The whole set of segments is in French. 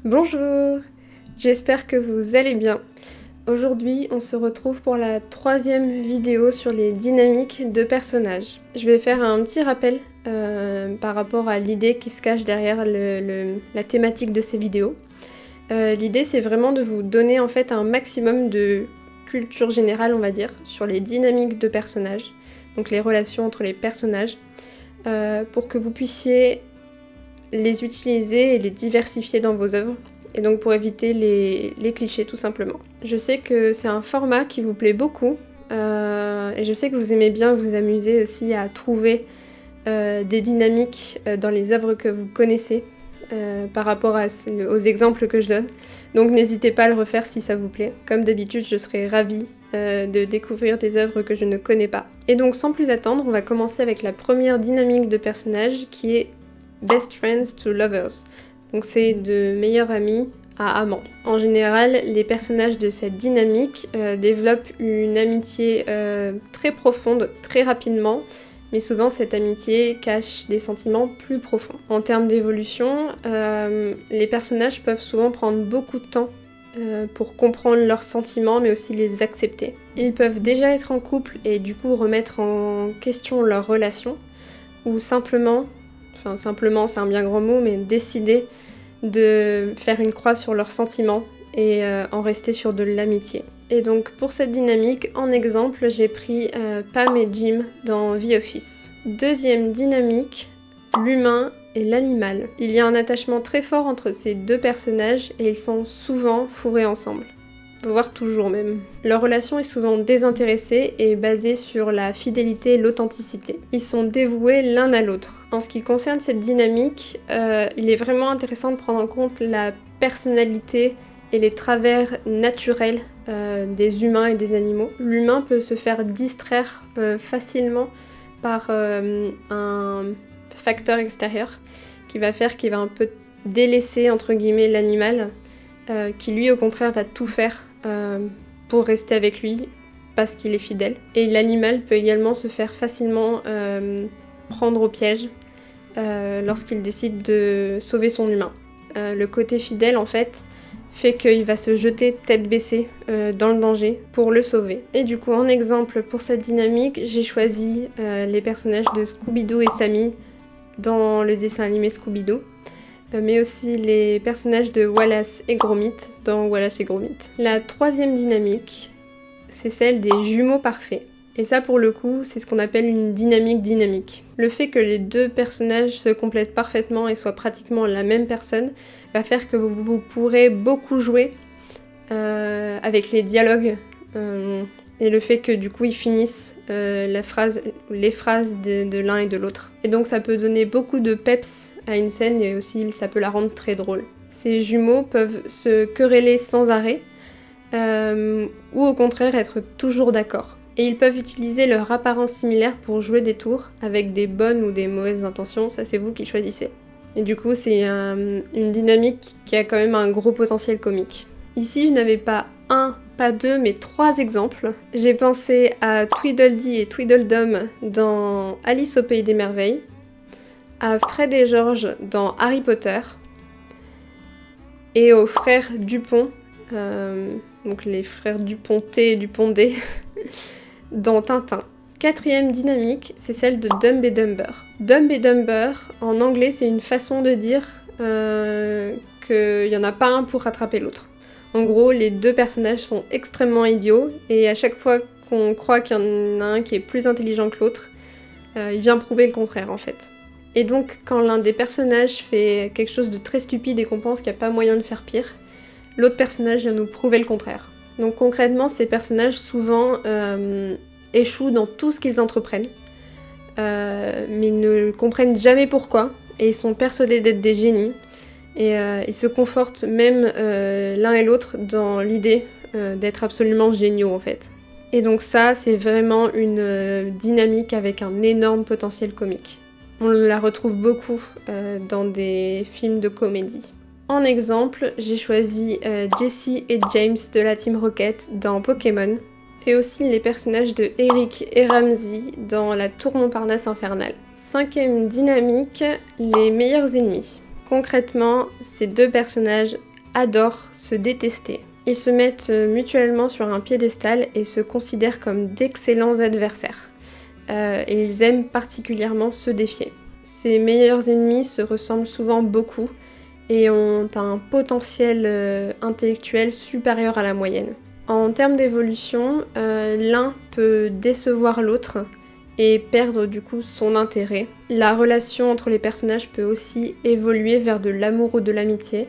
Bonjour, j'espère que vous allez bien. Aujourd'hui, on se retrouve pour la 3e vidéo sur les dynamiques de personnages. Je vais faire un petit rappel par rapport à l'idée qui se cache derrière la thématique de ces vidéos. L'idée, c'est vraiment de vous donner en fait un maximum de culture générale, on va dire, sur les dynamiques de personnages, donc les relations entre les personnages, pour que vous puissiez les utiliser et les diversifier dans vos œuvres, et donc pour éviter les clichés tout simplement. Je sais que c'est un format qui vous plaît beaucoup, et je sais que vous aimez bien vous amuser aussi à trouver des dynamiques dans les œuvres que vous connaissez par rapport aux exemples que je donne. Donc n'hésitez pas à le refaire si ça vous plaît. Comme d'habitude, je serai ravie de découvrir des œuvres que je ne connais pas. Et donc sans plus attendre, on va commencer avec la première dynamique de personnage qui est Best Friends to Lovers. Donc c'est de meilleurs amis à amants. En général, les personnages de cette dynamique développent une amitié très profonde, très rapidement, mais souvent cette amitié cache des sentiments plus profonds. En termes d'évolution, les personnages peuvent souvent prendre beaucoup de temps pour comprendre leurs sentiments, mais aussi les accepter. Ils peuvent déjà être en couple et du coup remettre en question leur relation, ou simplement c'est un bien grand mot, mais décider de faire une croix sur leurs sentiments et en rester sur de l'amitié. Et donc pour cette dynamique, en exemple, j'ai pris Pam et Jim dans The Office. Deuxième dynamique, l'humain et l'animal. Il y a un attachement très fort entre ces deux personnages et ils sont souvent fourrés ensemble. Voire toujours même. Leur relation est souvent désintéressée et basée sur la fidélité et l'authenticité. Ils sont dévoués l'un à l'autre. En ce qui concerne cette dynamique, il est vraiment intéressant de prendre en compte la personnalité et les travers naturels des humains et des animaux. L'humain peut se faire distraire facilement par un facteur extérieur qui va faire qu'il va un peu délaisser entre guillemets l'animal, qui lui au contraire va tout faire pour rester avec lui parce qu'il est fidèle. Et l'animal peut également se faire facilement prendre au piège lorsqu'il décide de sauver son humain. Le côté fidèle en fait qu'il va se jeter tête baissée dans le danger pour le sauver. Et du coup en exemple pour cette dynamique, j'ai choisi les personnages de Scooby-Doo et Sammy dans le dessin animé Scooby-Doo, mais aussi les personnages de Wallace et Gromit dans Wallace et Gromit. La troisième dynamique, c'est celle des jumeaux parfaits. Et ça pour le coup, c'est ce qu'on appelle une dynamique dynamique. Le fait que les deux personnages se complètent parfaitement et soient pratiquement la même personne va faire que vous pourrez beaucoup jouer avec les dialogues et le fait que du coup ils finissent les phrases de l'un et de l'autre. Et donc ça peut donner beaucoup de peps à une scène et aussi ça peut la rendre très drôle. Ces jumeaux peuvent se quereller sans arrêt ou au contraire être toujours d'accord. Et ils peuvent utiliser leur apparence similaire pour jouer des tours avec des bonnes ou des mauvaises intentions, ça c'est vous qui choisissez. Et du coup c'est une dynamique qui a quand même un gros potentiel comique. Ici je n'avais pas pas 2, mais 3 exemples. J'ai pensé à Tweedledee et Tweedledum dans Alice au Pays des Merveilles, à Fred et George dans Harry Potter, et aux frères Dupont, donc les frères Duponté et Dupondé, dans Tintin. Quatrième dynamique, c'est celle de Dumb et Dumber. Dumb et Dumber, en anglais, c'est une façon de dire qu'il n'y en a pas un pour rattraper l'autre. En gros, les deux personnages sont extrêmement idiots, et à chaque fois qu'on croit qu'il y en a un qui est plus intelligent que l'autre, il vient prouver le contraire en fait. Et donc, quand l'un des personnages fait quelque chose de très stupide et qu'on pense qu'il n'y a pas moyen de faire pire, l'autre personnage vient nous prouver le contraire. Donc concrètement, ces personnages souvent échouent dans tout ce qu'ils entreprennent, mais ils ne comprennent jamais pourquoi, et ils sont persuadés d'être des génies. Et ils se confortent même l'un et l'autre dans l'idée d'être absolument géniaux en fait. Et donc ça, c'est vraiment une dynamique avec un énorme potentiel comique. On la retrouve beaucoup dans des films de comédie. En exemple, j'ai choisi Jessie et James de la Team Rocket dans Pokémon, et aussi les personnages de Eric et Ramsey dans la Tour Montparnasse Infernale. 5e dynamique, les meilleurs ennemis. Concrètement, ces deux personnages adorent se détester. Ils se mettent mutuellement sur un piédestal et se considèrent comme d'excellents adversaires. Et ils aiment particulièrement se défier. Ces meilleurs ennemis se ressemblent souvent beaucoup et ont un potentiel intellectuel supérieur à la moyenne. En termes d'évolution, l'un peut décevoir l'autre et perdre du coup son intérêt. La relation entre les personnages peut aussi évoluer vers de l'amour ou de l'amitié,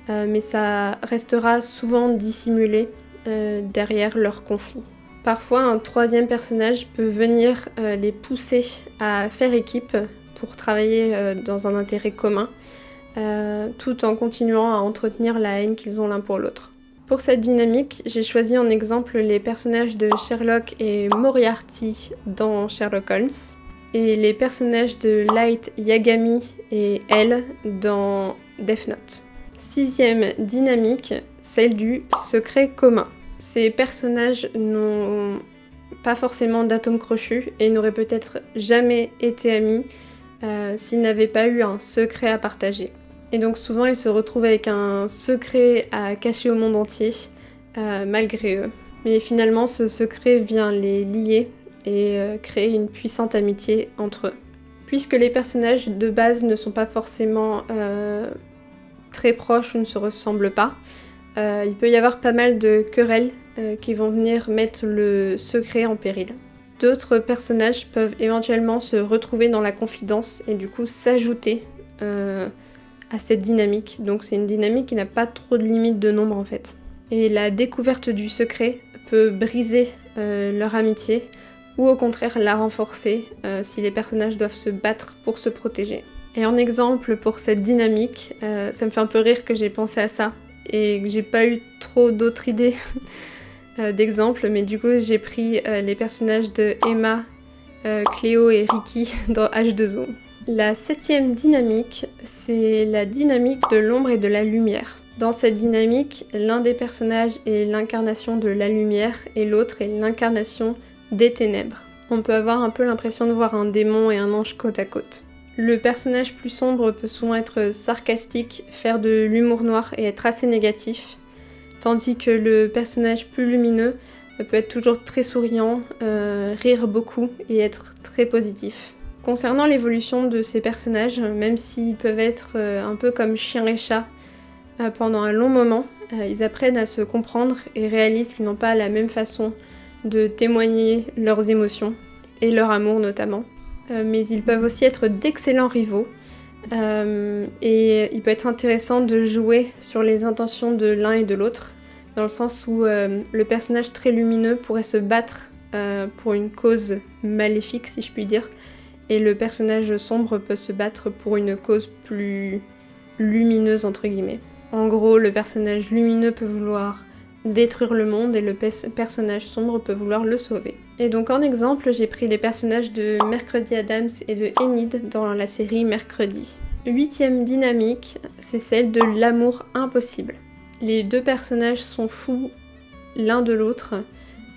mais ça restera souvent dissimulé derrière leur conflit. Parfois, un troisième personnage peut venir les pousser à faire équipe pour travailler dans un intérêt commun, tout en continuant à entretenir la haine qu'ils ont l'un pour l'autre. Pour cette dynamique, j'ai choisi en exemple les personnages de Sherlock et Moriarty dans Sherlock Holmes, et les personnages de Light Yagami et Elle dans Death Note. 6e dynamique, celle du secret commun. Ces personnages n'ont pas forcément d'atomes crochus et n'auraient peut-être jamais été amis s'ils n'avaient pas eu un secret à partager. Et donc souvent ils se retrouvent avec un secret à cacher au monde entier, malgré eux. Mais finalement ce secret vient les lier et créer une puissante amitié entre eux. Puisque les personnages de base ne sont pas forcément très proches ou ne se ressemblent pas, il peut y avoir pas mal de querelles qui vont venir mettre le secret en péril. D'autres personnages peuvent éventuellement se retrouver dans la confidence et du coup s'ajouter à cette dynamique. Donc c'est une dynamique qui n'a pas trop de limite de nombre en fait. Et la découverte du secret peut briser leur amitié ou au contraire la renforcer si les personnages doivent se battre pour se protéger. Et en exemple pour cette dynamique, ça me fait un peu rire que j'ai pensé à ça et que j'ai pas eu trop d'autres idées d'exemples, mais du coup j'ai pris les personnages de Emma, Cléo et Ricky dans H2O. La 7e dynamique, c'est la dynamique de l'ombre et de la lumière. Dans cette dynamique, l'un des personnages est l'incarnation de la lumière et l'autre est l'incarnation des ténèbres. On peut avoir un peu l'impression de voir un démon et un ange côte à côte. Le personnage plus sombre peut souvent être sarcastique, faire de l'humour noir et être assez négatif, tandis que le personnage plus lumineux peut être toujours très souriant, rire beaucoup et être très positif. Concernant l'évolution de ces personnages, même s'ils peuvent être un peu comme chien et chat pendant un long moment, ils apprennent à se comprendre et réalisent qu'ils n'ont pas la même façon de témoigner leurs émotions et leur amour notamment. Mais ils peuvent aussi être d'excellents rivaux et il peut être intéressant de jouer sur les intentions de l'un et de l'autre, dans le sens où le personnage très lumineux pourrait se battre pour une cause maléfique, si je puis dire, et le personnage sombre peut se battre pour une cause plus lumineuse, entre guillemets. En gros, le personnage lumineux peut vouloir détruire le monde et le personnage sombre peut vouloir le sauver. Et donc en exemple, j'ai pris les personnages de Mercredi Adams et de Enid dans la série Mercredi. 8e dynamique, c'est celle de l'amour impossible. Les deux personnages sont fous l'un de l'autre,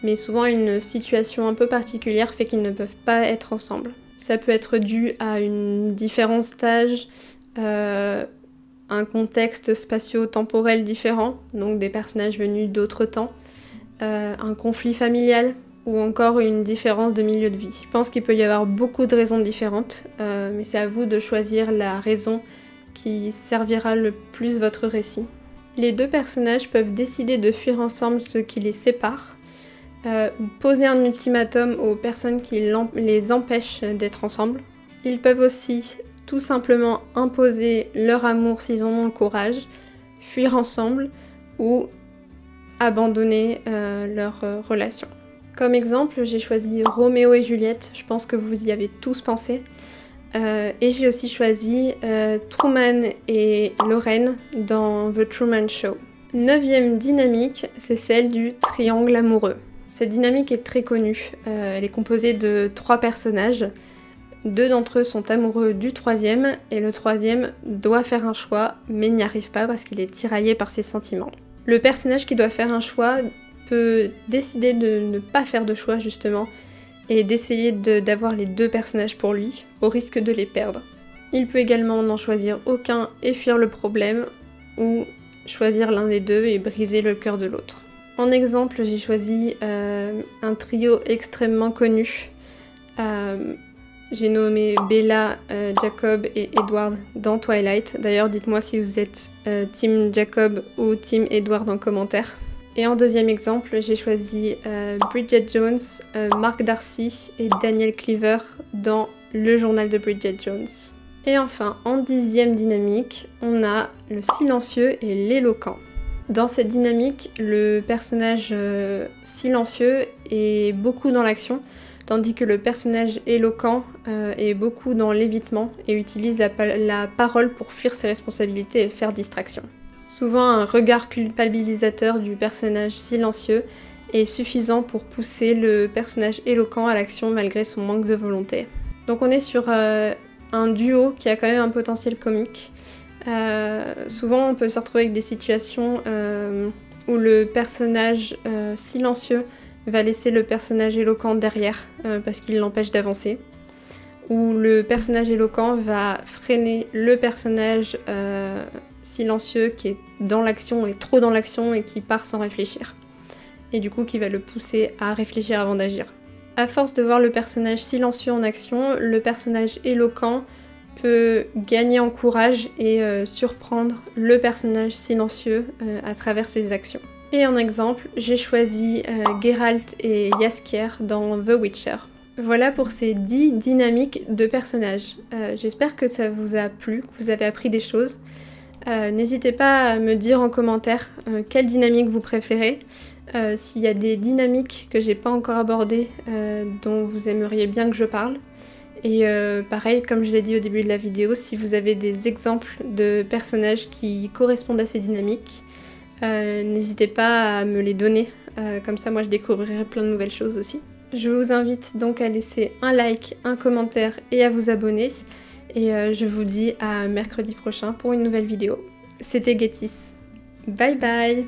mais souvent une situation un peu particulière fait qu'ils ne peuvent pas être ensemble. Ça peut être dû à une différence d'âge, un contexte spatio-temporel différent, donc des personnages venus d'autres temps, un conflit familial ou encore une différence de milieu de vie. Je pense qu'il peut y avoir beaucoup de raisons différentes, mais c'est à vous de choisir la raison qui servira le plus votre récit. Les deux personnages peuvent décider de fuir ensemble ce qui les sépare, ou poser un ultimatum aux personnes qui les empêchent d'être ensemble. Ils peuvent aussi tout simplement imposer leur amour s'ils en ont le courage, fuir ensemble ou abandonner leur relation. Comme exemple, j'ai choisi Roméo et Juliette, je pense que vous y avez tous pensé. Et j'ai aussi choisi Truman et Lorraine dans The Truman Show. 9e dynamique, c'est celle du triangle amoureux. Cette dynamique est très connue, elle est composée de 3 personnages, 2 d'entre eux sont amoureux du troisième et le troisième doit faire un choix mais n'y arrive pas parce qu'il est tiraillé par ses sentiments. Le personnage qui doit faire un choix peut décider de ne pas faire de choix justement et d'essayer d'avoir les 2 personnages pour lui au risque de les perdre. Il peut également n'en choisir aucun et fuir le problème ou choisir l'un des 2 et briser le cœur de l'autre. En exemple, j'ai choisi un trio extrêmement connu. J'ai nommé Bella, Jacob et Edward dans Twilight. D'ailleurs, dites-moi si vous êtes Team Jacob ou Team Edward en commentaire. Et en deuxième exemple, j'ai choisi Bridget Jones, Mark Darcy et Daniel Cleaver dans Le journal de Bridget Jones. Et enfin, en 10e dynamique, on a le silencieux et l'éloquent. Dans cette dynamique, le personnage silencieux est beaucoup dans l'action, tandis que le personnage éloquent est beaucoup dans l'évitement et utilise la parole pour fuir ses responsabilités et faire distraction. Souvent, un regard culpabilisateur du personnage silencieux est suffisant pour pousser le personnage éloquent à l'action malgré son manque de volonté. Donc on est sur un duo qui a quand même un potentiel comique. Souvent on peut se retrouver avec des situations où le personnage silencieux va laisser le personnage éloquent derrière parce qu'il l'empêche d'avancer. Où le personnage éloquent va freiner le personnage silencieux qui est dans l'action et trop dans l'action et qui part sans réfléchir. Et du coup qui va le pousser à réfléchir avant d'agir. À force de voir le personnage silencieux en action, le personnage éloquent peut gagner en courage et surprendre le personnage silencieux à travers ses actions. Et en exemple, j'ai choisi Geralt et Jaskier dans The Witcher. Voilà pour ces 10 dynamiques de personnages. J'espère que ça vous a plu, que vous avez appris des choses. N'hésitez pas à me dire en commentaire quelle dynamique vous préférez. S'il y a des dynamiques que j'ai pas encore abordées dont vous aimeriez bien que je parle. Et pareil, comme je l'ai dit au début de la vidéo, si vous avez des exemples de personnages qui correspondent à ces dynamiques, n'hésitez pas à me les donner, comme ça moi je découvrirai plein de nouvelles choses aussi. Je vous invite donc à laisser un like, un commentaire et à vous abonner. Et je vous dis à mercredi prochain pour une nouvelle vidéo. C'était Getis. Bye bye!